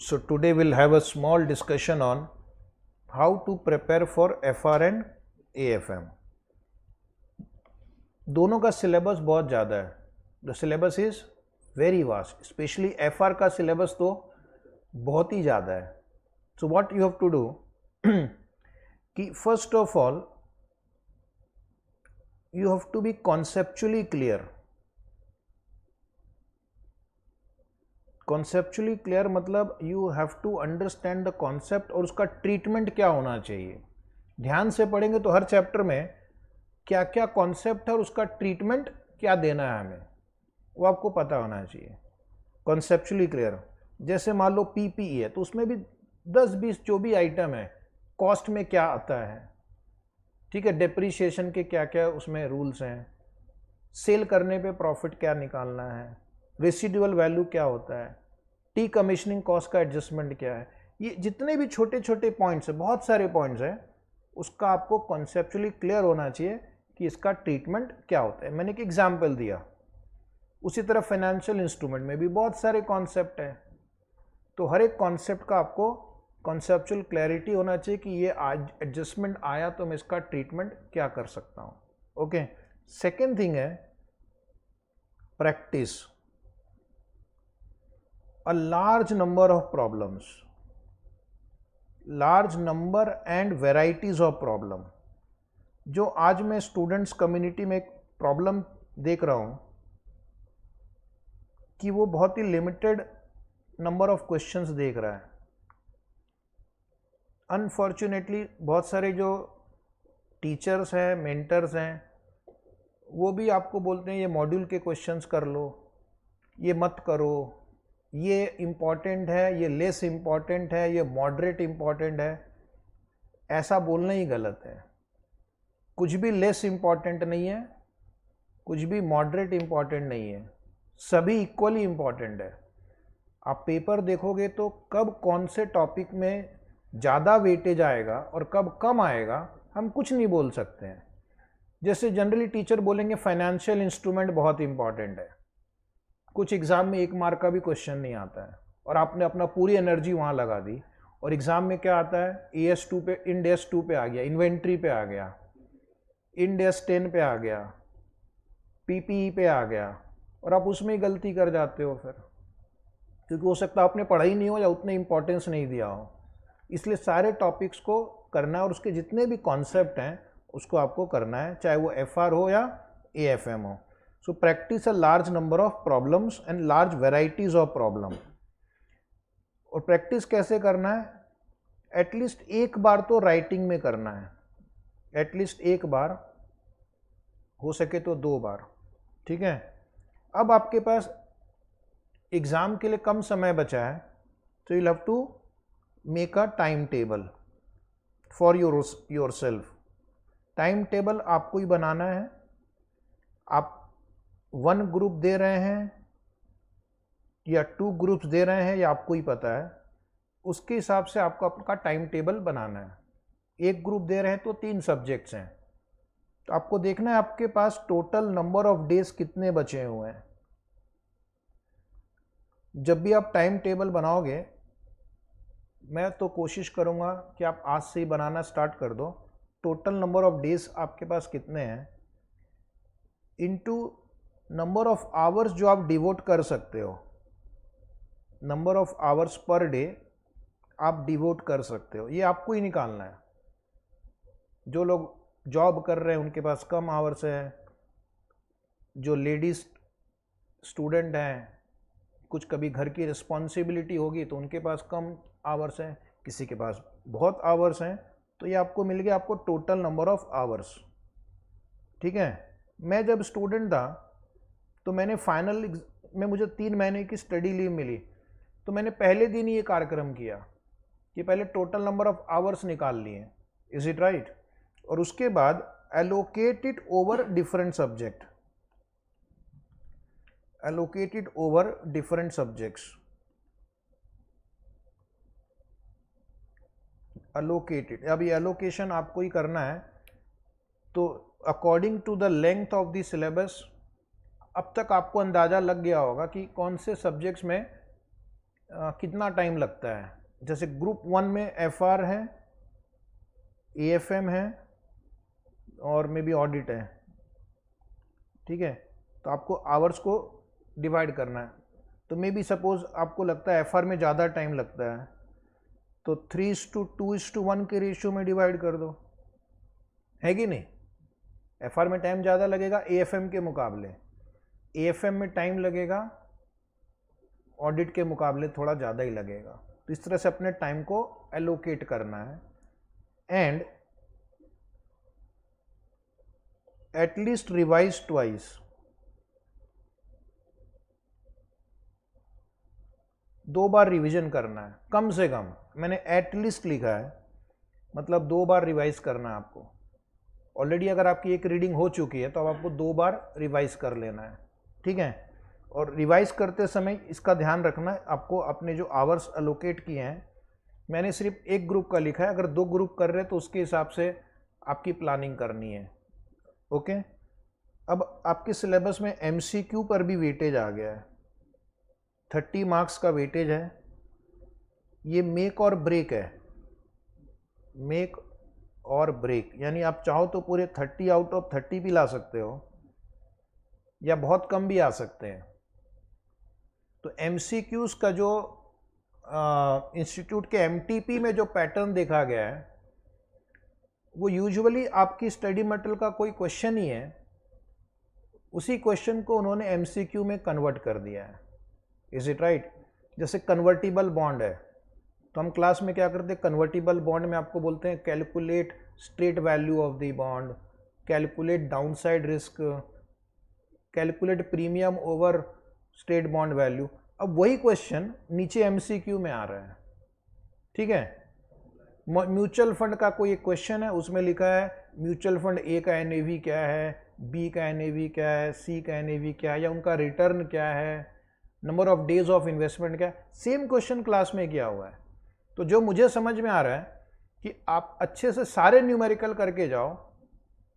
So today we'll have a small discussion on how to prepare for FR and AFM. दोनों का syllabus बहुत ज़्यादा है. The syllabus is very vast, specially FR का syllabus तो बहुत ही ज़्यादा है. So what you have to do कि first of all you have to be conceptually clear. Conceptually clear मतलब you have to understand the concept और उसका ट्रीटमेंट क्या होना चाहिए. ध्यान से पढ़ेंगे तो हर चैप्टर में क्या क्या कॉन्सेप्ट है और उसका ट्रीटमेंट क्या देना है हमें, वो आपको पता होना चाहिए. Conceptually clear. जैसे मान लो PPE है तो उसमें भी 10-20 जो भी आइटम है, कॉस्ट में क्या आता है, ठीक है, डेप्रीशिएशन के क्या क्या उसमें रूल्स हैं, सेल करने पे प्रॉफिट क्या निकालना है, रेसिडुअल वैल्यू क्या होता है, टी कमीशनिंग कॉस्ट का एडजस्टमेंट क्या है, ये जितने भी छोटे छोटे पॉइंट्स हैं, बहुत सारे पॉइंट्स हैं, उसका आपको कॉन्सेप्चुअली क्लियर होना चाहिए कि इसका ट्रीटमेंट क्या होता है. मैंने एक एग्जाम्पल दिया. उसी तरह फाइनेंशियल इंस्ट्रूमेंट में भी बहुत सारे कॉन्सेप्ट हैं, तो हर एक कॉन्सेप्ट का आपको कॉन्सेप्चुअल क्लैरिटी होना चाहिए कि ये आज एडजस्टमेंट आया तो मैं इसका ट्रीटमेंट क्या कर सकता हूँ. ओके. सेकेंड थिंग है practice. A large number of problems, large number and varieties of problem. जो आज मैं स्टूडेंट्स कम्युनिटी में एक प्रॉब्लम देख रहा हूँ कि वो बहुत ही लिमिटेड नंबर ऑफ क्वेश्चंस देख रहा है. अनफॉर्चुनेटली बहुत सारे जो टीचर्स हैं, मेंटर्स हैं, वो भी आपको बोलते हैं ये मॉड्यूल के क्वेश्चंस कर लो, ये मत करो, ये इम्पॉर्टेंट है, ये लेस इम्पॉर्टेंट है, ये मॉडरेट इम्पॉर्टेंट है. ऐसा बोलना ही गलत है. कुछ भी लेस इम्पॉर्टेंट नहीं है, कुछ भी मॉडरेट इम्पॉर्टेंट नहीं है, सभी इक्वली इम्पॉर्टेंट है. आप पेपर देखोगे तो कब कौन से टॉपिक में ज़्यादा वेटेज आएगा और कब कम आएगा हम कुछ नहीं बोल सकते हैं. जैसे जनरली टीचर बोलेंगे फाइनेंशियल इंस्ट्रूमेंट बहुत इंपॉर्टेंट है, कुछ एग्ज़ाम में 1 मार्क का भी क्वेश्चन नहीं आता है और आपने अपना पूरी एनर्जी वहाँ लगा दी और एग्ज़ाम में क्या आता है, AS2 पे, इंड AS 2 पे आ गया, इन्वेंट्री पे आ गया, इंड AS 10 पे आ गया, PPE पे आ गया और आप उसमें ही गलती कर जाते हो फिर, क्योंकि हो सकता है आपने पढ़ा ही नहीं हो या उतने इंपॉर्टेंस नहीं दिया हो. इसलिए सारे टॉपिक्स को करना है और उसके जितने भी कॉन्सेप्ट हैं उसको आपको करना है, चाहे वो FR हो या AFM हो. So practice a large number of problems and large varieties of problem. और प्रैक्टिस कैसे करना है, एटलीस्ट एक बार तो राइटिंग में करना है, एटलीस्ट एक बार, हो सके तो 2 बार. ठीक है. अब आपके पास एग्ज़ाम के लिए कम समय बचा है, तो you have to make a time table for yourself. Time table आपको ही बनाना है. आप 1 ग्रुप दे रहे हैं या 2 ग्रुप्स दे रहे हैं, या आपको ही पता है, उसके हिसाब से आपको आपका टाइम टेबल बनाना है. 1 ग्रुप दे रहे हैं तो 3 सब्जेक्ट्स हैं, तो आपको देखना है आपके पास टोटल नंबर ऑफ डेज कितने बचे हुए हैं. जब भी आप टाइम टेबल बनाओगे, मैं तो कोशिश करूंगा कि आप आज से ही बनाना स्टार्ट कर दो. टोटल नंबर ऑफ डेज आपके पास कितने हैं इनटू नंबर ऑफ आवर्स जो आप डिवोट कर सकते हो, number of hours per day आप डिवोट कर सकते हो, ये आपको ही निकालना है. जो लोग जॉब कर रहे हैं उनके पास कम आवर्स हैं, जो लेडीज स्टूडेंट हैं, कुछ कभी घर की रिस्पॉन्सिबिलिटी होगी तो उनके पास कम आवर्स हैं, किसी के पास बहुत आवर्स हैं, तो ये आपको मिल गया आपको टोटल नंबर ऑफ आवर्स. ठीक है. मैं जब स्टूडेंट था तो मैंने फाइनल में मुझे 3 महीने की स्टडी लीव मिली, तो मैंने पहले दिन ही ये कार्यक्रम किया कि पहले टोटल नंबर ऑफ आवर्स निकाल लिए. Is it right? और उसके बाद allocate it over different subject, allocated over different subjects. allocated, अब ये allocation आपको ही करना है. तो according to the length of the syllabus, अब तक आपको अंदाज़ा लग गया होगा कि कौन से सब्जेक्ट्स में कितना टाइम लगता है। जैसे ग्रुप 1 में एफआर है, एएफएम है और मे बी ऑडिट है, ठीक है। तो आपको आवर्स को डिवाइड करना है। तो मे बी सपोज आपको लगता है एफआर में ज़्यादा टाइम लगता है, तो 3:2:1 के रेशियो में डिवाइड कर दो, है कि नहीं। एफआर में टाइम ज़्यादा लगेगा एएफएम के मुकाबले, एएफएम में टाइम लगेगा ऑडिट के मुकाबले थोड़ा ज़्यादा ही लगेगा। तो इस तरह से अपने टाइम को एलोकेट करना है। And at least revise twice, 2 bar revision करना है कम से कम। मैंने एटलीस्ट लिखा है, मतलब 2 बार रिवाइज करना है आपको। ऑलरेडी अगर आपकी एक रीडिंग हो चुकी है तो अब आपको 2 बार रिवाइज कर लेना है, ठीक है। और रिवाइज करते समय इसका ध्यान रखना है, आपको अपने जो आवर्स एलोकेट किए हैं, मैंने सिर्फ एक ग्रुप का लिखा है, अगर 2 ग्रुप कर रहे हैं तो उसके हिसाब से आपकी प्लानिंग करनी है, ओके। अब आपके सिलेबस में एमसीक्यू पर भी वेटेज आ गया है, 30 मार्क्स का वेटेज है। ये मेक और ब्रेक है, मेक और ब्रेक, यानी आप चाहो तो पूरे 30 आउट ऑफ 30 भी ला सकते हो या बहुत कम भी आ सकते हैं। तो एमसीक्यूज का जो इंस्टीट्यूट के एमटीपी में जो पैटर्न देखा गया है, वो यूजुअली आपकी स्टडी मटेरियल का कोई क्वेश्चन ही है, उसी क्वेश्चन को उन्होंने एमसीक्यू में कन्वर्ट कर दिया है। Is it right. जैसे कन्वर्टिबल बॉन्ड है, तो हम क्लास में क्या करते हैं, कन्वर्टिबल बॉन्ड में आपको बोलते हैं calculate straight value of the bond, calculate downside risk, calculate premium over straight bond value. अब वही क्वेश्चन नीचे एमसीक्यू में आ रहा है, ठीक है। म्यूचुअल फंड का कोई एक क्वेश्चन है, उसमें लिखा है म्यूचुअल फंड ए का एनएवी क्या है, बी का एनएवी क्या है, सी का एनएवी क्या है, या उनका रिटर्न क्या है, number of days of investment क्या है। सेम क्वेश्चन क्लास में किया हुआ है। तो जो मुझे समझ में आ रहा है कि आप अच्छे से सारे न्यूमेरिकल करके जाओ,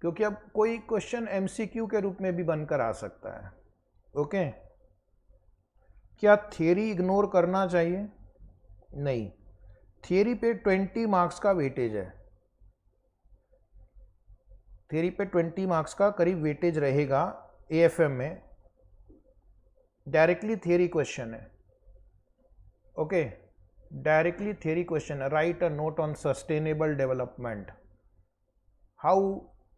क्योंकि अब कोई क्वेश्चन एमसीक्यू के रूप में भी बनकर आ सकता है, ओके। क्या थियरी इग्नोर करना चाहिए? नहीं, थियरी पे 20 मार्क्स का वेटेज है, थियरी पे 20 मार्क्स का करीब वेटेज रहेगा एएफएम में। डायरेक्टली थियरी क्वेश्चन है, ओके, डायरेक्टली थियरी क्वेश्चन है। Right a note on sustainable development, how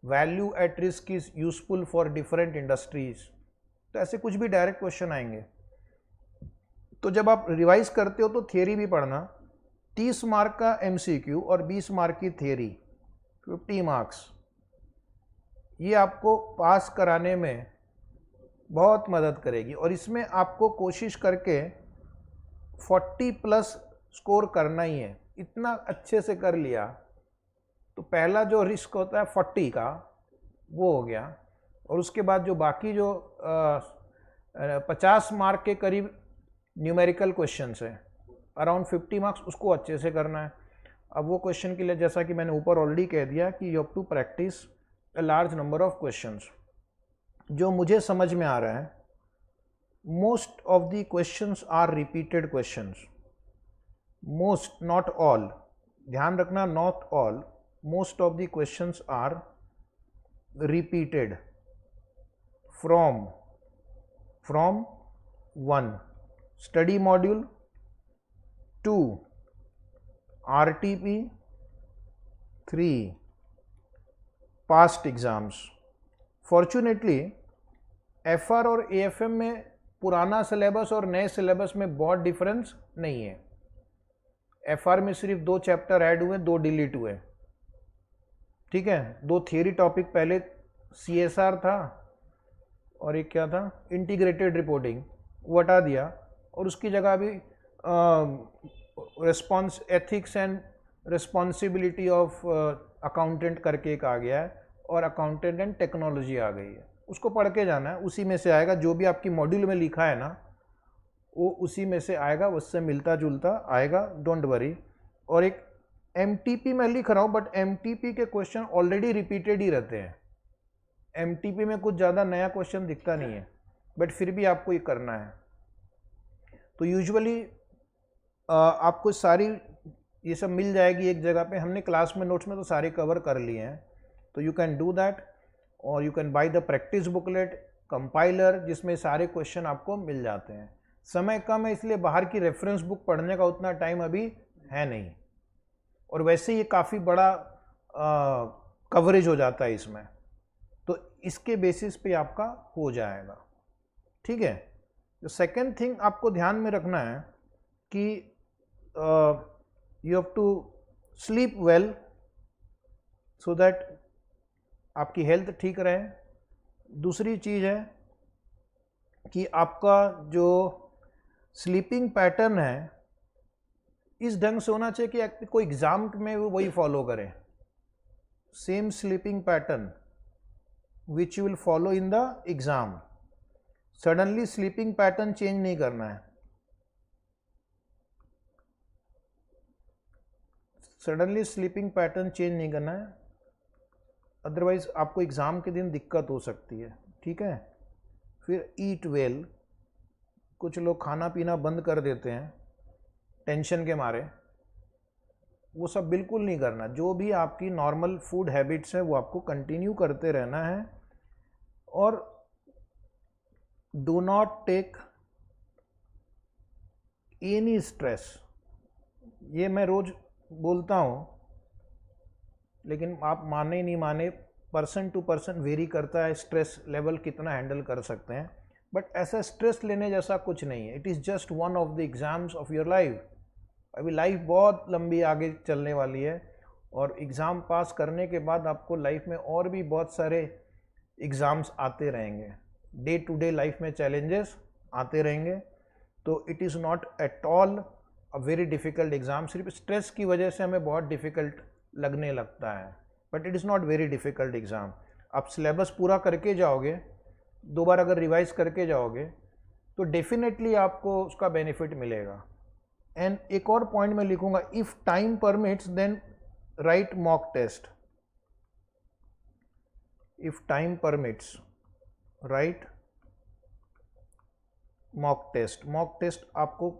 value at risk is useful for different industries. तो ऐसे कुछ भी डायरेक्ट क्वेश्चन आएंगे। तो जब आप रिवाइज करते हो तो थियरी भी पढ़ना, 30 मार्क का एमसीक्यू और 20 मार्क की थियरी, 50 मार्क्स। ये आपको पास कराने में बहुत मदद करेगी, और इसमें आपको कोशिश करके 40+ स्कोर करना ही है। इतना अच्छे से कर लिया तो पहला जो रिस्क होता है 40 का वो हो गया, और उसके बाद जो बाकी जो 50 मार्क के करीब न्यूमेरिकल क्वेश्चंस है, अराउंड 50 मार्क्स, उसको अच्छे से करना है। अब वो क्वेश्चन के लिए जैसा कि मैंने ऊपर ऑलरेडी कह दिया कि you have to practice a large number of questions. जो मुझे समझ में आ रहा है, most of the questions are repeated questions, most not all, ध्यान रखना, not all, most of the questions are repeated from 1 study module, 2 RTP, 3 past exams. Fortunately FR और एएफएम में पुराना सिलेबस और नए सिलेबस में बहुत डिफरेंस नहीं है। एफआर में सिर्फ 2 चैप्टर ऐड हुए, 2 डिलीट हुए, ठीक है। 2 थियरी टॉपिक, पहले सीएसआर था और एक क्या था, इंटीग्रेटेड रिपोर्टिंग, वो हटा दिया, और उसकी जगह अभी response ethics and responsibility of accountant करके एक आ गया है, और अकाउंटेंट एंड टेक्नोलॉजी आ गई है। उसको पढ़ के जाना है, उसी में से आएगा, जो भी आपकी मॉड्यूल में लिखा है ना वो उसी में से आएगा, उससे मिलता जुलता आएगा, डोंट वरी। और एक एमटीपी मैं लिख रहा हूँ, बट एमटीपी के क्वेश्चन ऑलरेडी रिपीटेड ही रहते हैं। एमटीपी में कुछ ज़्यादा नया क्वेश्चन दिखता नहीं है, बट फिर भी आपको ये करना है। तो यूजुअली आपको सारी ये सब मिल जाएगी एक जगह पे। हमने क्लास में नोट्स में तो सारे कवर कर लिए हैं, तो यू कैन डू दैट। और you can by the practice booklet, compiler, जिसमें सारे क्वेश्चन आपको मिल जाते हैं। समय कम है इसलिए बाहर की रेफरेंस बुक पढ़ने का उतना टाइम अभी है नहीं, और वैसे ये काफ़ी बड़ा कवरेज हो जाता है इसमें, तो इसके बेसिस पे आपका हो जाएगा। ठीक है। तो सेकेंड थिंग आपको ध्यान में रखना है कि you have to sleep well so that आपकी हेल्थ ठीक रहे। दूसरी चीज़ है कि आपका जो स्लीपिंग पैटर्न है इस ढंग से होना चाहिए कि कोई एग्ज़ाम में वो वही फॉलो करें, same sleeping pattern which you will follow in the exam. Suddenly sleeping pattern change नहीं करना है, सडनली स्लीपिंग पैटर्न चेंज नहीं करना है, अदरवाइज आपको एग्ज़ाम के दिन दिक्कत हो सकती है। ठीक है। फिर ईट वेल, कुछ लोग खाना पीना बंद कर देते हैं टेंशन के मारे, वो सब बिल्कुल नहीं करना। जो भी आपकी नॉर्मल फूड हैबिट्स है वो आपको कंटिन्यू करते रहना है। और do not take any stress. ये मैं रोज बोलता हूँ, लेकिन आप माने नहीं माने, पर्सन टू पर्सन वेरी करता है स्ट्रेस लेवल कितना हैंडल कर सकते हैं। बट ऐसा स्ट्रेस लेने जैसा कुछ नहीं है। It is just one of the exams of your life. अभी लाइफ बहुत लंबी आगे चलने वाली है, और एग्ज़ाम पास करने के बाद आपको लाइफ में और भी बहुत सारे एग्ज़ाम्स आते रहेंगे। डे टू डे लाइफ में चैलेंजेस आते रहेंगे, तो it is not at all a very difficult exam. सिर्फ स्ट्रेस की वजह से हमें बहुत डिफ़िकल्ट लगने लगता है, but it is not very difficult exam. आप सिलेबस पूरा करके जाओगे, दो बार अगर रिवाइज करके जाओगे, तो डेफिनेटली आपको उसका बेनिफिट मिलेगा। एंड एक और पॉइंट मैं लिखूंगा, if time permits then write mock test. If time permits write mock test. Mock test आपको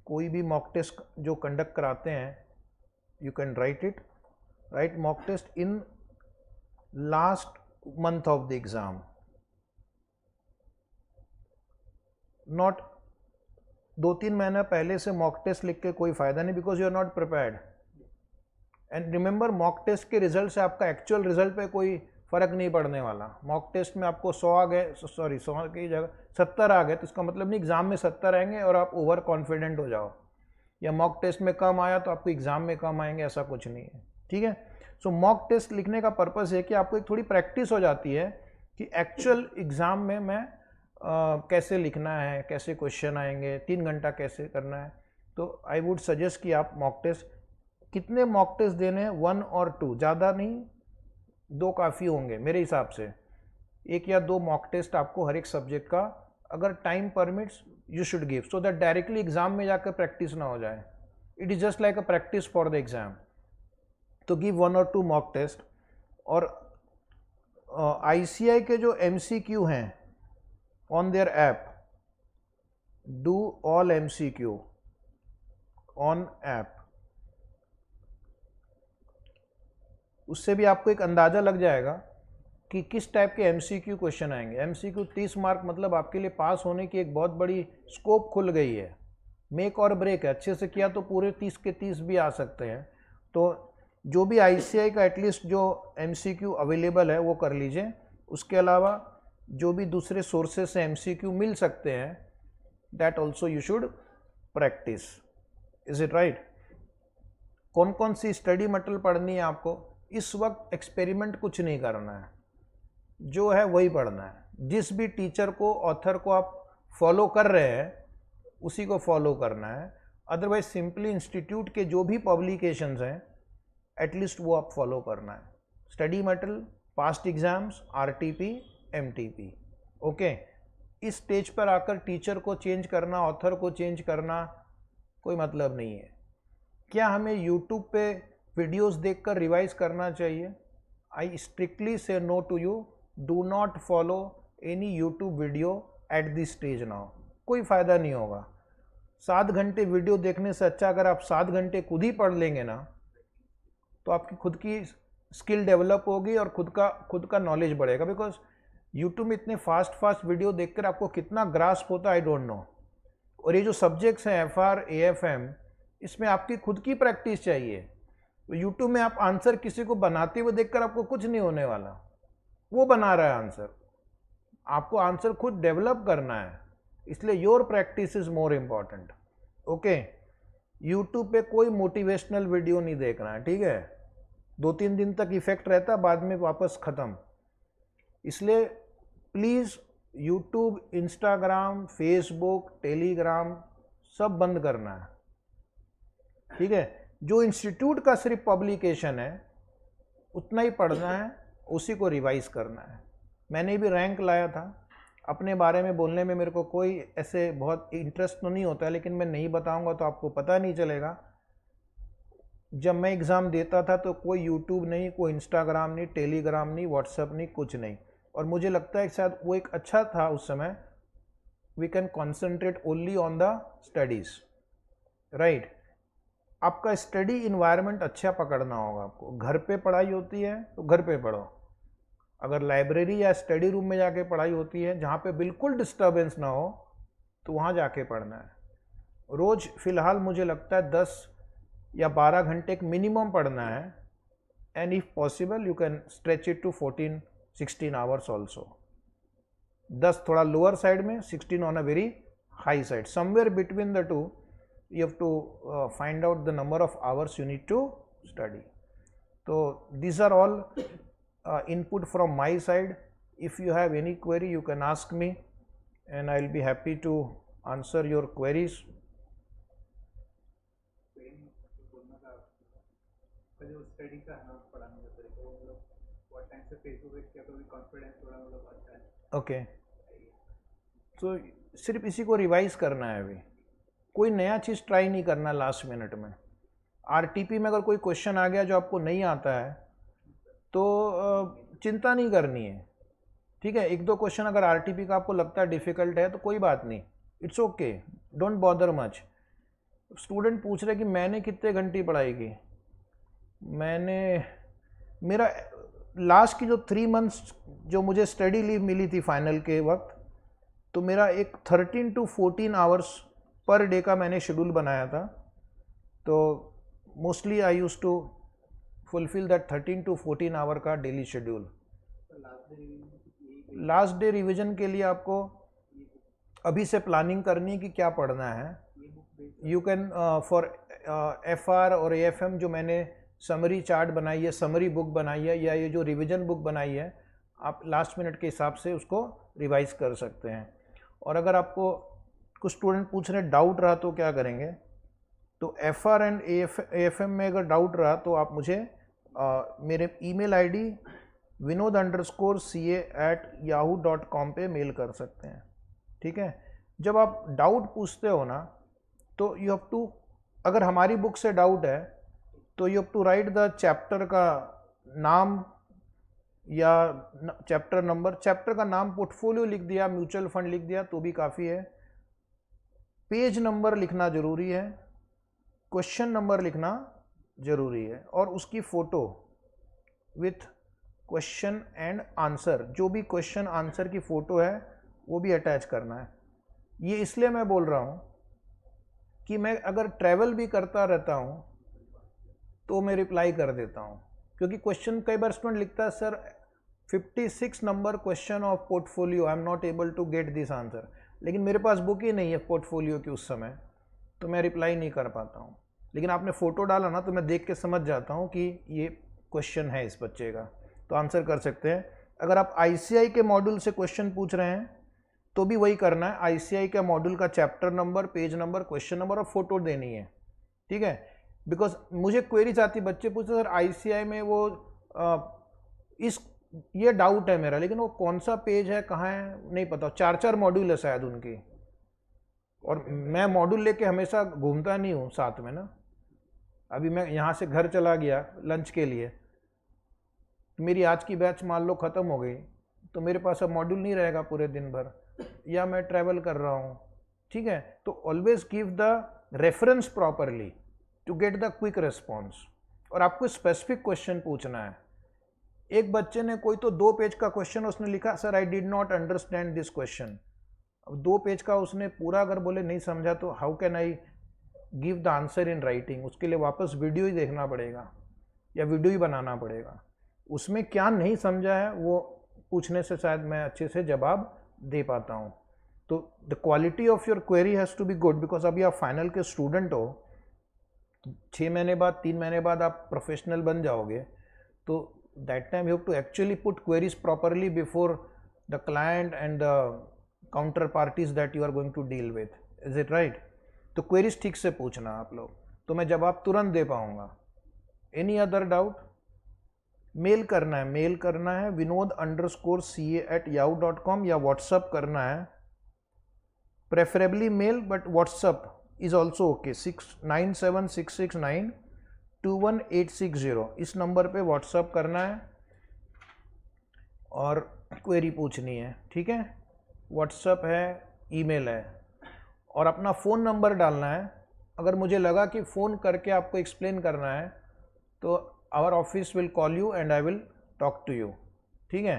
कोई भी मॉक टेस्ट जो कंडक्ट कराते हैं, you can write mock test in last month of the exam, not 2-3 महीना पहले से मॉक टेस्ट लिख के कोई फ़ायदा नहीं, because you are not prepared. And remember, mock test के रिजल्ट से आपका एक्चुअल रिजल्ट पे कोई फ़र्क नहीं पड़ने वाला। मॉक टेस्ट में आपको 100 आ गए, 100 की जगह 70 आ गए, तो इसका मतलब नहीं एग्ज़ाम में 70 आएंगे और आप ओवर कॉन्फिडेंट हो जाओ, या मॉक टेस्ट में कम आया तो आपको एग्ज़ाम में कम आएंगे, ऐसा कुछ नहीं है। ठीक है। सो मॉक टेस्ट लिखने का पर्पज़ है कि आपको एक थोड़ी प्रैक्टिस हो जाती है कि एक्चुअल एग्ज़ाम में मैं कैसे लिखना है, कैसे क्वेश्चन आएंगे, 3 घंटा कैसे करना है। तो आई वुड सजेस्ट कि आप मॉक टेस्ट, कितने मॉक टेस्ट देने हैं, 1 और 2, ज़्यादा नहीं, 2 काफ़ी होंगे मेरे हिसाब से। 1 या 2 मॉक टेस्ट आपको हर एक सब्जेक्ट का, अगर time permits, you should give, so that directly exam में जाकर प्रैक्टिस ना हो जाए। It is just like a practice for the exam. तो गिव 1 और 2 मॉक टेस्ट। और ICI के जो MCQ हैं on their app, do all MCQ on app। उससे भी आपको एक अंदाज़ा लग जाएगा कि किस टाइप के MCQ क्वेश्चन आएंगे। MCQ 30 मार्क, मतलब आपके लिए पास होने की एक बहुत बड़ी स्कोप खुल गई है। मेक और ब्रेक है, अच्छे से किया तो पूरे 30 के 30 भी आ सकते हैं। तो जो भी ICI का एटलीस्ट जो MCQ अवेलेबल है वो कर लीजिए। उसके अलावा जो भी दूसरे सोर्सेस से MCQ मिल सकते हैं, that also you should practice. Is it right? कौन कौन सी स्टडी मटेरियल पढ़नी है आपको? इस वक्त एक्सपेरिमेंट कुछ नहीं करना है, जो है वही पढ़ना है। जिस भी टीचर को, ऑथर को आप फॉलो कर रहे हैं, उसी को फॉलो करना है। अदरवाइज सिंपली इंस्टीट्यूट के जो भी पब्लिकेशंस हैं, एटलीस्ट वो आप फॉलो करना है। Study material, past exams, RTP, MTP। Okay. इस स्टेज पर आकर टीचर को चेंज करना, ऑथर को चेंज करना कोई मतलब नहीं है। क्या हमें यूट्यूब पे वीडियोस देखकर रिवाइज करना चाहिए? I strictly say no to you. Do not follow any YouTube video at this stage now. कोई फ़ायदा नहीं होगा। 7 घंटे वीडियो देखने से अच्छा अगर आप 7 घंटे खुद ही पढ़ लेंगे ना, तो आपकी खुद की स्किल डेवलप होगी और खुद का नॉलेज बढ़ेगा। बिकॉज यूट्यूब में इतने फास्ट वीडियो देखकर आपको कितना ग्रास्प होता है आई डोंट नो। और ये जो सब्जेक्ट्स हैं FR AFM, इसमें आपकी खुद की प्रैक्टिस चाहिए। तो यूट्यूब में आप आंसर किसी को बनाते हुए देखकर आपको कुछ नहीं होने वाला, वो बना रहा है आंसर, आपको आंसर खुद डेवलप करना है। इसलिए your practice is more important. Okay, YouTube पे कोई मोटिवेशनल वीडियो नहीं देखना है, ठीक है? 2-3 दिन तक इफेक्ट रहता, बाद में वापस ख़त्म। इसलिए please YouTube, Instagram, Facebook, Telegram सब बंद करना है, ठीक है? जो इंस्टीट्यूट का सिर्फ पब्लिकेशन है उतना ही पढ़ना है, उसी को रिवाइज करना है। मैंने भी रैंक लाया था। अपने बारे में बोलने में मेरे को कोई ऐसे बहुत इंटरेस्ट तो नहीं होता है, लेकिन मैं नहीं बताऊंगा तो आपको पता नहीं चलेगा। जब मैं एग्ज़ाम देता था तो कोई यूट्यूब नहीं, कोई इंस्टाग्राम नहीं, टेलीग्राम नहीं, व्हाट्सएप नहीं, कुछ नहीं। और मुझे लगता है कि शायद वो एक अच्छा था उस समय। We can concentrate only on the studies, right? आपका स्टडी इन्वायरमेंट अच्छा पकड़ना होगा आपको। घर पे पढ़ाई होती है तो घर पे पढ़ो, अगर लाइब्रेरी या स्टडी रूम में जाके पढ़ाई होती है जहाँ पे बिल्कुल डिस्टर्बेंस ना हो, तो वहाँ जाके पढ़ना है। रोज़ फ़िलहाल मुझे लगता है 10 या 12 घंटे मिनिमम पढ़ना है। And if possible you can stretch it to 14-16 hours also. 10 थोड़ा लोअर साइड में, 16 on a very high side, somewhere between the two you have to find out the number of hours you need to study. So these are all input from my side. If you have any query you can ask me and I'll be happy to answer your queries. Okay, so सिर्फ इसी को revise करना है अभी, कोई नया चीज़ try नहीं करना लास्ट मिनट में। RTP में अगर कोई क्वेश्चन आ गया जो आपको नहीं आता है तो चिंता नहीं करनी है, ठीक है? 1-2 क्वेश्चन अगर RTP का आपको लगता है डिफ़िकल्ट है तो कोई बात नहीं, it's okay, don't bother much. Student पूछ रहे कि मैंने कितने घंटे पढ़ाई की। मेरा लास्ट की जो 3 मंथ्स जो मुझे स्टडी लीव मिली थी फाइनल के वक्त, तो मेरा एक 13 to 14 आवर्स पर डे का मैंने शेड्यूल बनाया था। तो mostly I use to fulfil that 13 to 14 hour का daily schedule. Last day revision के लिए आपको अभी से प्लानिंग करनी है कि क्या पढ़ना है। यू कैन फॉर FR और AFM जो मैंने समरी चार्ट बनाई है, समरी बुक बनाई है, या ये जो रिवीजन बुक बनाई है, आप लास्ट मिनट के हिसाब से उसको रिवाइज कर सकते हैं। और अगर आपको कुछ स्टूडेंट पूछ रहे डाउट रहा तो क्या करेंगे, तो FR एंड AFM में अगर डाउट रहा तो आप मुझे मेरे ईमेल ID vinod_ca@yahoo.com पे मेल कर सकते हैं, ठीक है? जब आप डाउट पूछते हो ना तो यू हैव टू, अगर हमारी बुक से डाउट है तो you have to write the chapter का नाम या चैप्टर नंबर। चैप्टर का नाम पोर्टफोलियो लिख दिया, म्यूचुअल फंड लिख दिया तो भी काफ़ी है। पेज नंबर लिखना ज़रूरी है, क्वेश्चन नंबर लिखना ज़रूरी है, और उसकी photo with question and answer, जो भी क्वेश्चन आंसर की फ़ोटो है वो भी अटैच करना है। ये इसलिए मैं बोल रहा हूँ कि मैं अगर ट्रैवल भी करता रहता हूँ तो मैं रिप्लाई कर देता हूँ, क्योंकि क्वेश्चन कई बार स्टूडेंट लिखता है sir 56 number question of portfolio, I am not able to get this answer, लेकिन मेरे पास बुक ही नहीं है पोर्टफोलियो की उस समय, तो मैं रिप्लाई नहीं कर पाता हूँ। लेकिन आपने फ़ोटो डाला ना तो मैं देख के समझ जाता हूँ कि ये क्वेश्चन है इस बच्चे का, तो आंसर कर सकते हैं। अगर आप ICI के मॉड्यूल से क्वेश्चन पूछ रहे हैं तो भी वही करना है, ICI के मॉड्यूल का chapter number, page number, question number और फोटो देनी है, ठीक है? बिकॉज मुझे क्वेरीज आती, बच्चे पूछते सर ICI में वो ये डाउट है मेरा, लेकिन वो कौन सा पेज है, कहाँ है, नहीं पता। 4-4 मॉड्यूल है शायद उनकी, और मैं मॉड्यूल लेके हमेशा घूमता नहीं हूँ साथ में ना। अभी मैं यहाँ से घर चला गया लंच के लिए, मेरी आज की बैच मान लो ख़त्म हो गई, तो मेरे पास अब मॉड्यूल नहीं रहेगा पूरे दिन भर, या मैं ट्रैवल कर रहा हूँ ठीक है, तो always give the reference properly to get the quick response. और आपको स्पेसिफिक क्वेश्चन पूछना है। एक बच्चे ने कोई तो 2 पेज का क्वेश्चन उसने लिखा, sir I did not understand this question. अब 2 पेज का उसने पूरा अगर बोले नहीं समझा तो how can I give the answer in writing. उसके लिए वापस वीडियो ही देखना पड़ेगा या वीडियो ही बनाना पड़ेगा। उसमें क्या नहीं समझा है वो पूछने से शायद मैं अच्छे से जवाब दे पाता हूँ। तो the quality of your query has to be good, because अभी आप फाइनल के स्टूडेंट हो, 6 महीने बाद 3 महीने बाद आप प्रोफेशनल बन जाओगे, तो that time you have to actually put queries properly before the client and the counter parties that you are going to deal with. Is it right? तो क्वेरीज ठीक से पूछना आप लोग, तो मैं जवाब तुरंत दे पाऊंगा। Any other doubt? मेल करना है, मेल करना है vinod_ca@yahoo.com या व्हाट्सअप करना है, preferably mail, but WhatsApp is also okay. 6976692180 इस नंबर पे व्हाट्सअप करना है और क्वेरी पूछनी है, ठीक है। व्हाट्सअप है, ईमेल है, और अपना फ़ोन नंबर डालना है। अगर मुझे लगा कि फ़ोन करके आपको एक्सप्लेन करना है तो our office will call you and I will talk to you, ठीक है।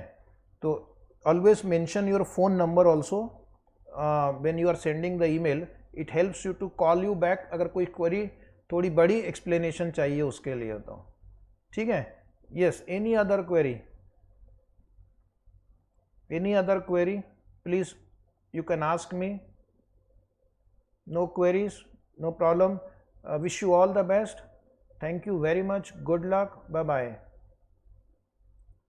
तो always mention your phone number also when you are sending the email. It helps you to call you back अगर कोई query थोड़ी बड़ी explanation चाहिए उसके लिए तो, ठीक है। Yes, any other query? Any other query please you can ask me. No queries, no problem. Wish you all the best. Thank you very much. Good luck. Bye bye.